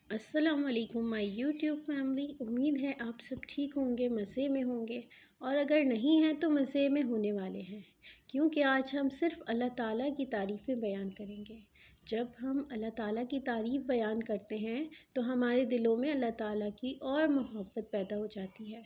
السلام علیکم مائی YouTube family, امید ہے آپ سب ٹھیک ہوں گے، مزے میں ہوں گے، اور اگر نہیں ہیں تو مزے میں ہونے والے ہیں، کیونکہ آج ہم صرف اللہ تعالیٰ کی تعریفیں بیان کریں گے۔ جب ہم اللہ تعالیٰ کی تعریف بیان کرتے ہیں تو ہمارے دلوں میں اللہ تعالیٰ کی اور محبت پیدا ہو جاتی ہے۔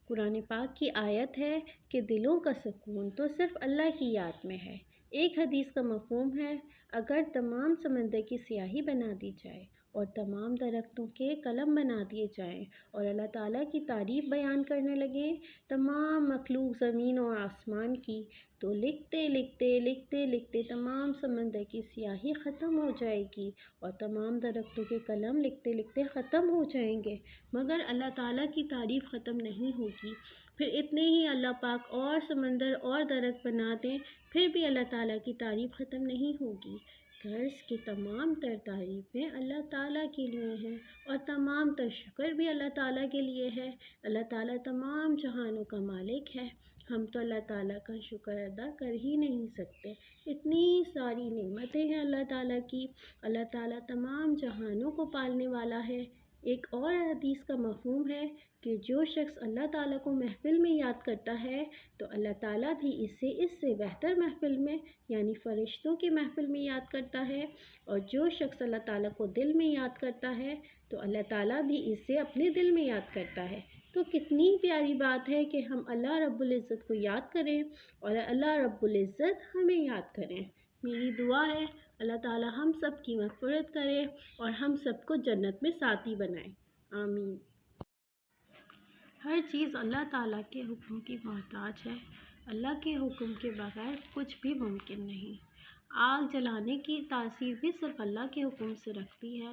قرآن پاک کی آیت ہے کہ دلوں کا سکون تو صرف اللہ کی یاد میں ہے۔ ایک حدیث کا مفہوم ہے، اگر تمام سمندر کی سیاہی بنا دی جائے اور تمام درختوں کے قلم بنا دیے جائیں اور اللہ تعالیٰ کی تعریف بیان کرنے لگیں تمام مخلوق زمین اور آسمان کی، تو لکھتے لکھتے لکھتے لکھتے تمام سمندر کی سیاہی ختم ہو جائے گی اور تمام درختوں کے قلم لکھتے لکھتے ختم ہو جائیں گے، مگر اللہ تعالیٰ کی تعریف ختم نہیں ہوگی۔ پھر اتنے ہی اللہ پاک اور سمندر اور درخت بنا دیں، پھر بھی اللہ تعالیٰ کی تعریف ختم نہیں ہوگی۔ غرض کی تمام تر تعریفیں اللہ تعالیٰ کے لیے ہیں اور تمام تر شکر بھی اللہ تعالیٰ کے لیے ہے۔ اللہ تعالیٰ تمام جہانوں کا مالک ہے، ہم تو اللہ تعالیٰ کا شکر ادا کر ہی نہیں سکتے، اتنی ساری نعمتیں ہیں اللہ تعالیٰ کی۔ اللہ تعالیٰ تمام جہانوں کو پالنے والا ہے۔ ایک اور حدیث کا مفہوم ہے کہ جو شخص اللہ تعالیٰ کو محفل میں یاد کرتا ہے تو اللہ تعالیٰ بھی اسے اس سے بہتر محفل میں یعنی فرشتوں کی محفل میں یاد کرتا ہے، اور جو شخص اللہ تعالیٰ کو دل میں یاد کرتا ہے تو اللہ تعالیٰ بھی اسے اپنے دل میں یاد کرتا ہے۔ تو کتنی پیاری بات ہے کہ ہم اللہ رب العزت کو یاد کریں اور اللہ رب العزت ہمیں یاد کریں۔ میری دعا ہے اللہ تعالیٰ ہم سب کی مغفرت کرے اور ہم سب کو جنت میں ساتھی بنائے، آمین۔ ہر چیز اللہ تعالیٰ کے حکم کی محتاج ہے، اللہ کے حکم کے بغیر کچھ بھی ممکن نہیں۔ آگ جلانے کی تاثیر بھی صرف اللہ کے حکم سے رکھتی ہے۔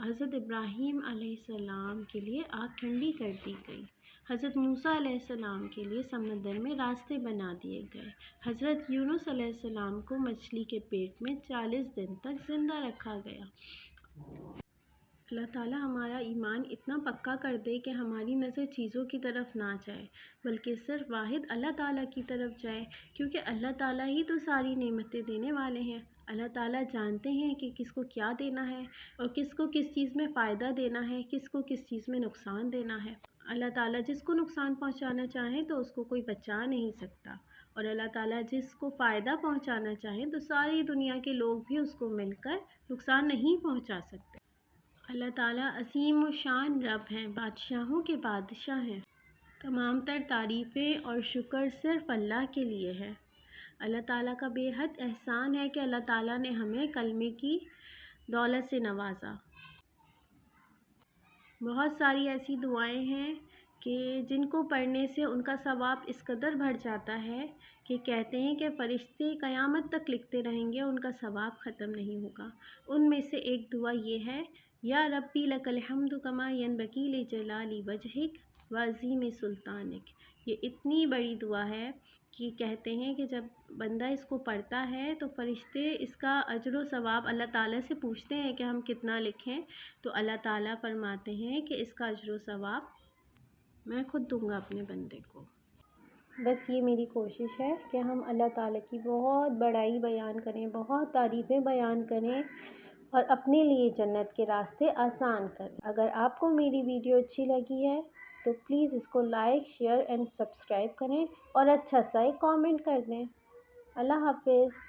حضرت ابراہیم علیہ السلام کے لیے آگ ٹھنڈی کر دی گئی، حضرت موسیٰ علیہ السلام کے لیے سمندر میں راستے بنا دیے گئے، حضرت یونس علیہ السلام کو مچھلی کے پیٹ میں 40 دن تک زندہ رکھا گیا۔ اللہ تعالیٰ ہمارا ایمان اتنا پکا کر دے کہ ہماری نظر چیزوں کی طرف نہ جائے بلکہ صرف واحد اللہ تعالیٰ کی طرف جائے، کیونکہ اللہ تعالیٰ ہی تو ساری نعمتیں دینے والے ہیں۔ اللہ تعالیٰ جانتے ہیں کہ کس کو کیا دینا ہے اور کس کو کس چیز میں فائدہ دینا ہے، کس کو کس چیز میں نقصان دینا ہے۔ اللہ تعالیٰ جس کو نقصان پہنچانا چاہیں تو اس کو کوئی بچا نہیں سکتا، اور اللہ تعالیٰ جس کو فائدہ پہنچانا چاہیں تو ساری دنیا کے لوگ بھی اس کو مل کر نقصان نہیں پہنچا سکتے۔ اللہ تعالیٰ عظیم و شان رب ہیں، بادشاہوں کے بادشاہ ہیں۔ تمام تر تعریفیں اور شکر صرف اللہ کے لیے ہے۔ اللہ تعالیٰ کا بے حد احسان ہے کہ اللہ تعالیٰ نے ہمیں کلمے کی دولت سے نوازا۔ بہت ساری ایسی دعائیں ہیں کہ جن کو پڑھنے سے ان کا ثواب اس قدر بڑھ جاتا ہے کہ کہتے ہیں کہ فرشتے قیامت تک لکھتے رہیں گے، ان کا ثواب ختم نہیں ہوگا۔ ان میں سے ایک دعا یہ ہے، یا ربی لک الحمد کما ینبغی لجلال وجہک وعظیم سلطانک۔ یہ اتنی بڑی دعا ہے کہ کہتے ہیں کہ جب بندہ اس کو پڑھتا ہے تو فرشتے اس کا اجر و ثواب اللہ تعالیٰ سے پوچھتے ہیں کہ ہم کتنا لکھیں، تو اللہ تعالیٰ فرماتے ہیں کہ اس کا اجر و ثواب میں خود دوں گا اپنے بندے کو۔ بس یہ میری کوشش ہے کہ ہم اللہ تعالیٰ کی بہت بڑائی بیان کریں، بہت تعریفیں بیان کریں اور اپنے لیے جنت کے راستے آسان کریں۔ اگر آپ کو میری ویڈیو اچھی لگی ہے تو پلیز اس کو لائک، شیئر اینڈ سبسکرائب کریں اور اچھا سا ایک کامنٹ کر دیں۔ اللہ حافظ۔